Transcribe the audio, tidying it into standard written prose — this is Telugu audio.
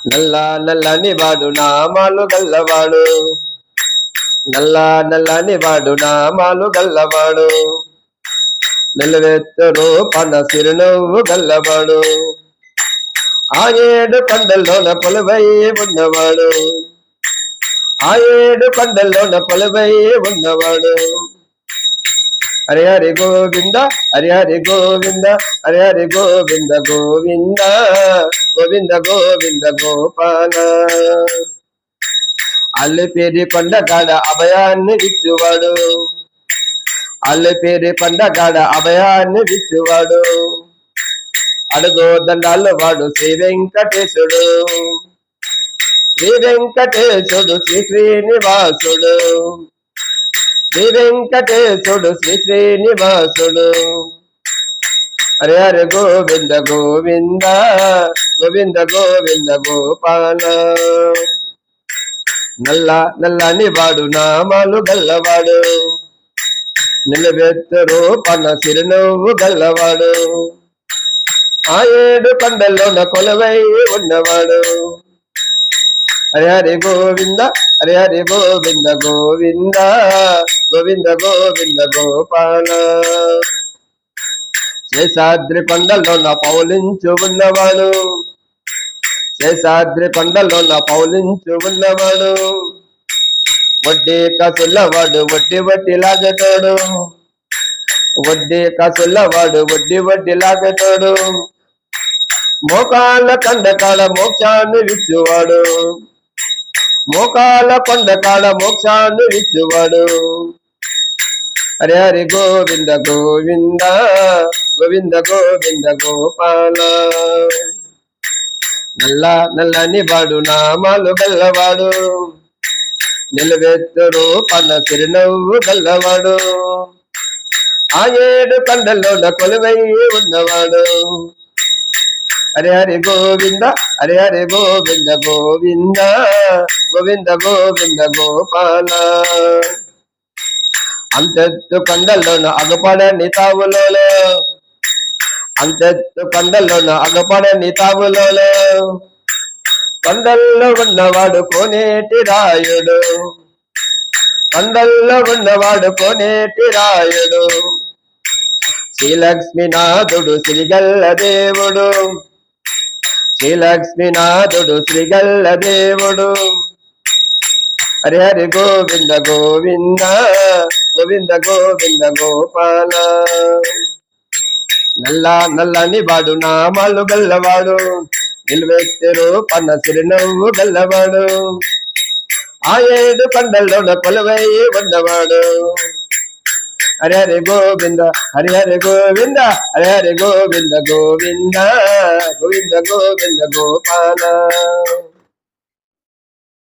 నల్ల నల్లని వాడు నామాలు గల్లవాడు, నల్ల నల్లని వాడు నామాలు గల్లవాడు, నిలువెత్తరు పన సిరునవ్వు గల్లవాడు, ఆ ఏడు కొండల్లోన కొలువై ఉన్నవాడు, ఆ ఏడు కొండల్లోన కొలువై ఉన్నవాడు. హరి హరి గోవింద హరి హరి గోవింద హరి హరి గోవింద గోవింద గోవింద గోవింద గోపాల. అల్లిపేరి కొండగాడ అభయాన్ని ఇచ్చువాడు, అల్లిపేరి కొండగాడ అభయాన్ని ఇచ్చువాడు, అడుగో దండాలు వాడు శ్రీ వెంకటేశుడు, శ్రీ వెంకటేశుడు శ్రీ శ్రీనివాసుడు, శ్రీ వెంకటేశుడు శ్రీ శ్రీనివాసుడు. హరి హరి గోవింద గోవింద గోవింద గోవింద గోపాల. నల్ల నల్లని వాడు నామాలు గల్లవాడు, నిలబెత్తరు పన సిరునవ్వు గల్లవాడు, ఆ ఏడు కొండల్లోన కొలువై ఉన్నవాడు. హరి హరి గోవింద హరి హరి గోవింద గోవింద గోవింద గోవింద గోపాల. శేషాద్రి కొండల్లోన పౌలించు ఉన్నవాడు, శేషాద్రి కొండల్లోన పౌలించు ఉన్నవాడు, వడ్డీ కాసులవాడు వడ్డీ వడ్డీ లాగేటోడు, వడ్డీ కాసులవాడు వడ్డీ వడ్డీ లాగేటోడు, మోకాళ్ళ కండకాల మోక్షాన్ని విచ్చువాడు, మోకాళ్ళ కొండకాల మోక్షాన్ని విచ్చువాడు. హరి హరి గోవింద గోవింద గోవింద గోవింద గోపాల. నల్ల నల్లని వాడు నామాలు గల్లవాడు, నిలువెత్తరు పన్న సిరునవ్వు గల్లవాడు, ఆ ఏడు కొండల్లోన కొలువై ఉన్నవాడు. హరి హరి గోవింద హరి హరి గోవింద గోవింద గోవింద గోవింద గోపాల. అంతెత్తు కొండల్లోన అగపడని తావులోనే, అంతెత్తు కొండల్లోన అగపడని తావులోనే, కొండల్లో ఉన్నవాడు కోనేటి రాయుడు, కొండల్లో ఉన్నవాడు కోనేటి రాయుడు, శ్రీలక్ష్మీనాథుడు శ్రీగల్ల దేవుడు, శ్రీలక్ష్మీనాథుడు శ్రీగల్ల దేవుడు. హరి హరి గోవింద గోవింద గోవింద గోవింద గోపాల. నల్ల నల్లని వాడు నామాలు గల్లవాడు, నిలువెత్తరు పన్న సిరునవ్వు గల్లవాడు, ఆ ఏడు కొండల్లోన కొలువై ఉన్నవాడు. హరి హరి గోవింద హరి హరి గోవింద హరి హరి గోవింద గోవింద గోవింద గోవింద గోపాల.